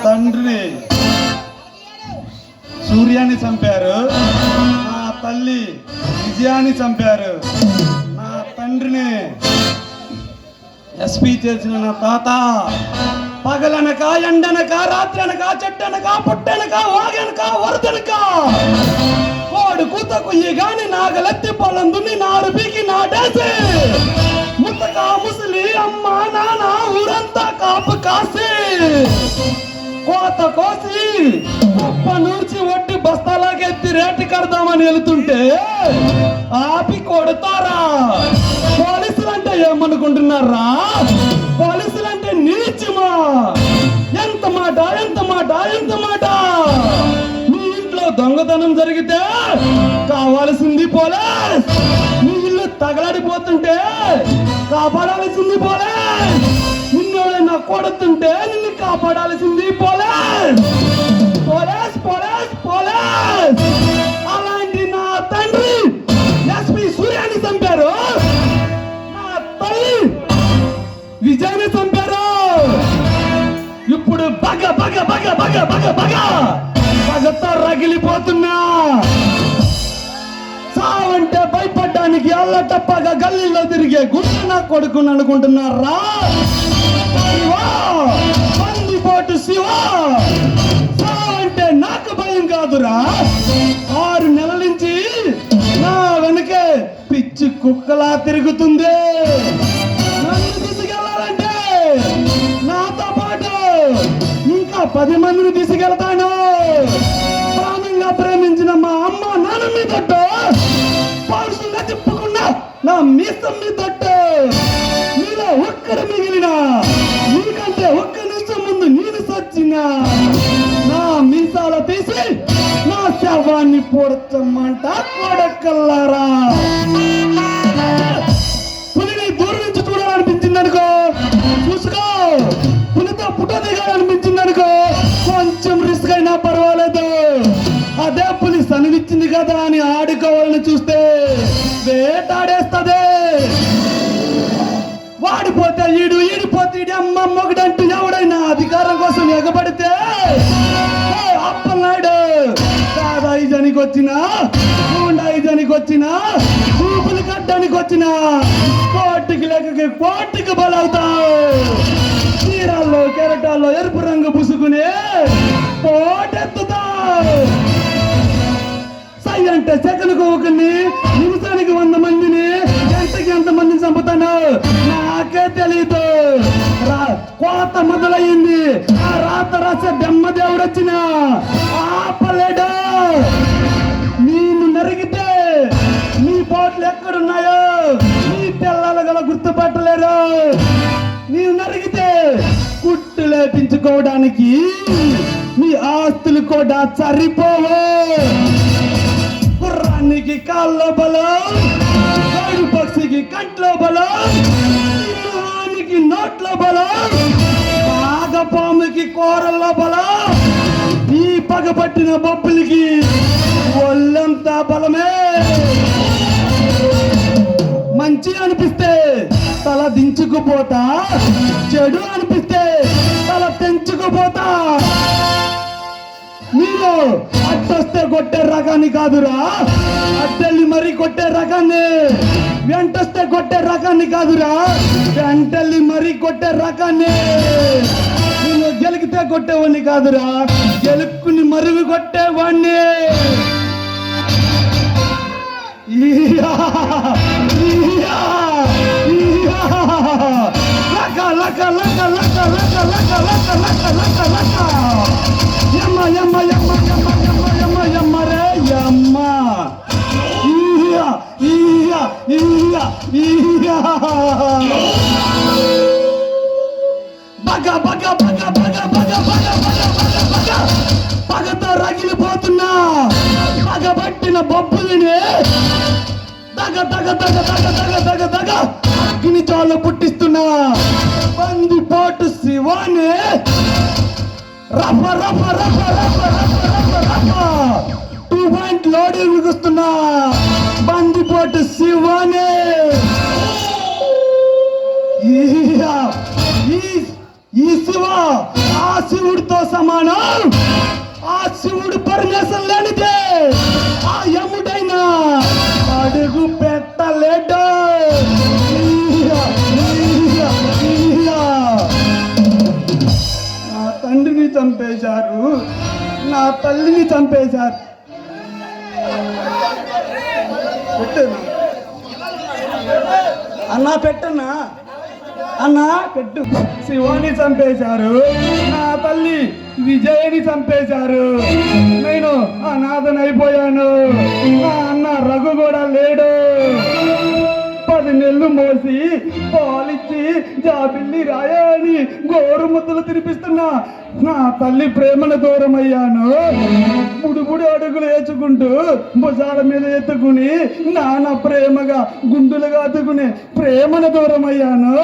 తండ్రి సూర్యాన్ని చంపారు, నా తల్లి విజయాన్ని చంపారు, నా తండ్రిని ఎస్పీ చేసిన నా తాత పగలనక ఎండనక రాత్రనక చెట్టనక పుట్టనక వాగనక వరదనక కోడు కూతకు ఈ గాని నాగలెత్తి పొలందుని నారు పీకి నాటేసి ముత్తక ముసలి అమ్మ నాన్న ఊరంతా కాపు కాసి కోత కోసి కుప్ప నూర్చి వడ్డీ బస్తాలాగెత్తి రేటు కడదామని వెళుతుంటే ఆపి కొడతారా? పోలీసులంటే ఏమనుకుంటున్నారా? పోలీసులంటే నీచమా? ఎంత మాట ఎంత మాట ఎంత మాట! మీ ఇంట్లో దొంగతనం జరిగితే కావాల్సింది పోలీస్, మీ ఇల్లు తగలడిపోతుంటే కాపాడాల్సింది పోలీస్, నిన్ను కొడుతుంటే నిన్ను కాపాడాల్సింది పోలీస్. Police police police! అలాంటి నా తండ్రి ఎస్పీ సూర్యాన్ని చంపారు, నా తల్లి విజయాన్ని చంపారు. ఇప్పుడు బగ బగ బగ బగ బగ బగ బగతో రగిలిపోతున్నా. సావంటే భయపడ్డానికి అల్ల తప్పగా గల్లీలో తిరిగే గుండె నా కొడుకుని అనుకుంటున్నారా? బందిపోటు శివ, సావంటే నాకు భయం కాదురా. 6 నెలల నుంచి నా వెనకే పిచ్చి కుక్కలా తిరుగుతుంది. నన్ను తీసుకెళ్ళాలంటే నాతో పాటు ఇంకా 10 మందిని తీసుకెళ్తాను. ప్రాణంగా ప్రేమించిన మా అమ్మ నాన్న మీ తట్టు, పౌరుషంగా చెప్పుకున్నా నా మీసం మీ తట్టు, మీలో ఒక్కడు మిగిలిన, నీకంటే ఒక్క నిమిషం ముందు నేను సచ్చిన నా మీసాల తీసి నా శవాన్ని పొడచమ్మంట కొడకల్లారా. పులిని దూరం నుంచి చూడాలనిపించింది అనుకో చూసుకో, పులితో పుట్ట దిగాలనిపించింది అనుకో కొంచెం రిస్క్ అయినా పర్వాలేదు. అదే పులి సనివిచ్చింది కదా అని ఆడుకోవాలని చూస్తే వేటాడేస్తదే. వాడిపోతే ఈడు, ఈడిపోతే ఈడు, అమ్మ మొగడంటూ ఎవడైనా అధికారం కోసం ఎగబడితే అప్పన్నాడు కాదాయిజానికి వచ్చినా గుండాయిజానికి వచ్చినా ఊపులు కట్టడానికి వచ్చినా కోటికి లేక కోటికి బలవుతావు. తీరాల్లో కెరటాల్లో ఎరుపు రంగు పుసుకుని పోటెత్తుతావు. సై అంటే సెకనుకు ఒకరిని, నిమిషానికి 100 మందిని, గంటకి ఎంత మందిని చంపుతాను నాకే తెలీదు. కోత మొదలయ్యింది, ఆ రాత రాసే బ్రహ్మదేవుడు వచ్చిన ఆపలేడు. నేను నరిగితే నీ పోట్లు ఎక్కడున్నాయో నీ పిల్లలు గల గుర్తుపట్టలేరు. నేను నరిగితే కుట్టు లేపించుకోవడానికి నీ ఆస్తులు కూడా సరిపోవు. గుర్రానికి కాళ్ళ బలం, గైడు పక్షికి కంట్లో బలం, సింహానికి నోట్ల బలం, నాగపాముకి కూరల్లో బలం, ఈ పగపట్టిన బొబ్బులకి ఒళ్ళంతా బలమే. మంచి అనిపిస్తే తల దించుకుపోతా, చెడు అనిపిస్తే తల తెంచుకుపోతా. మీరు అట్టొస్తే కొట్టే రకాన్ని కాదురా, అట్టెళ్ళి మరీ కొట్టే రకాన్ని, వెంటొస్తే కొట్టే రకాన్ని కాదురా, వెంటెళ్ళి మరీ కొట్టే రకాన్ని. నేను గెలికితే కొట్టేవాడిని కాదురా, గెలుక్కుని మరుగు కొట్టేవాడిని. లక లక లక లక లక లక లక లక లక లక యమ్మ యమ్మ యమ్మ యమ్మ యమ్మ యమ్మ యమ్మ రే యమ్మ. ఈయా ఈయా ఈయా ఈయా బగ బగ బగ బగ బగ బగ బగ బగ బగ పగతో రగిలిపోతున్నా. పగబట్టిన బొబ్బులని దగ దగ దగ దగ దగ దగ దగ అగ్ని చాలు పుట్టిస్తున్నా. బందిపోటు శివాని రఫ రఫ రఫ రఫ రఫ రఫ రఫ 2 పాయింట్ లోడింగ్ మిగుస్తున్నా. బందిపోటు శివాని ఈ శివ శివుడితో సమానం. ఆ శివుడు పరమేశ్వరం లేనిదే ఆ యముడైనా అడుగు పెట్టలేడు. నా తండ్రిని చంపేశారు, నా తల్లిని చంపేశారు. పెట్టు అన్నా, పెట్టన్నా అన్నా, పెట్టు. శివాని చంపేశారు, నా తల్లి విజయని చంపేశారు. నేను అనాథనైపోయాను. నా అన్న రఘు కూడా లేడు. 10 నెలలు మోసి పాలిచ్చి జాబిల్లి రాయని గోరు ముద్దలు తినిపిస్తున్నా నా తల్లి ప్రేమను దూరం అయ్యాను. బుడుబుడి అడుగులు వేసుకుంటూ భుజాల మీద ఎత్తుకుని నాన్న ప్రేమగా గుండులుగా అతుకుని ప్రేమను దూరం అయ్యాను.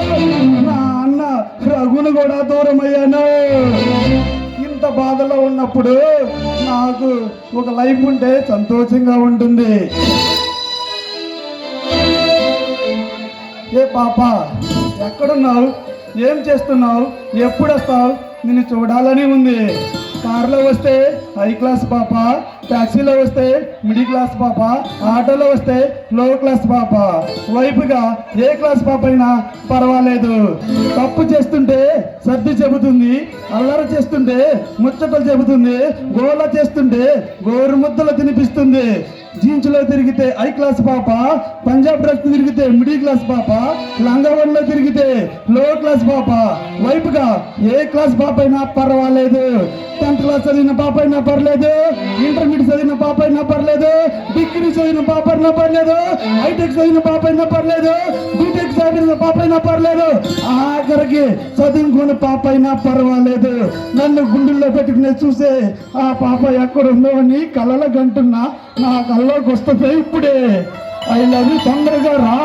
నా అన్న రఘును కూడా దూరం అయ్యాను. ఇంత బాధలో ఉన్నప్పుడు నాకు ఒక లైఫ్ ఉంటే సంతోషంగా ఉంటుంది. ఏ పాప, ఎక్కడున్నావు? ఏం చేస్తున్నావు? ఎప్పుడు వస్తావు? నిన్ను చూడాలని ఉంది. కార్లో వస్తే హై క్లాస్ పాప, టాక్సీలో వస్తే మిడిల్ క్లాస్ పాప, ఆటోలో వస్తే లో క్లాస్ పాప. వైపుగా ఏ క్లాస్ పాప అయినా పర్వాలేదు. తప్పు చేస్తుంటే సర్ది చెబుతుంది, అల్లరి చేస్తుంటే ముచ్చటలు చెబుతుంది, గోల చేస్తుంటే గోరు ముద్దలు తినిపిస్తుంది. జీన్స్లో తిరిగితే హై క్లాస్ పాప, పంజాబ్ డ్రెస్ తిరిగితే మిడిల్ క్లాస్ పాప, లంగవన్లో తిరిగితే లో క్లాస్ పాప. వైపుగా ఏ క్లాస్ పాప అయినా పర్వాలేదు. 10th క్లాస్ చదివిన పాప అయినా పర్లేదు, ఇంటర్మీడియట్ చదివిన పాప అయినా పర్లేదు, డిగ్రీ చదివిన పాప అయినా పర్లేదు, హైటెక్ చదివిన పాప అయినా పర్లేదు, బీటెక్ చదివిన పాప అయినా పర్లేదు, ఆఖరికి చదువుకున్న పాప అయినా పర్వాలేదు. నన్ను గుండెల్లో పెట్టుకునే చూసే ఆ పాప ఎక్కడుందో అని కళ్ళలో గంటున్నా. నా కళ్ళలోకి వస్తుంది ఇప్పుడే. ఐ లవ్ యూ, తొందరగా రా.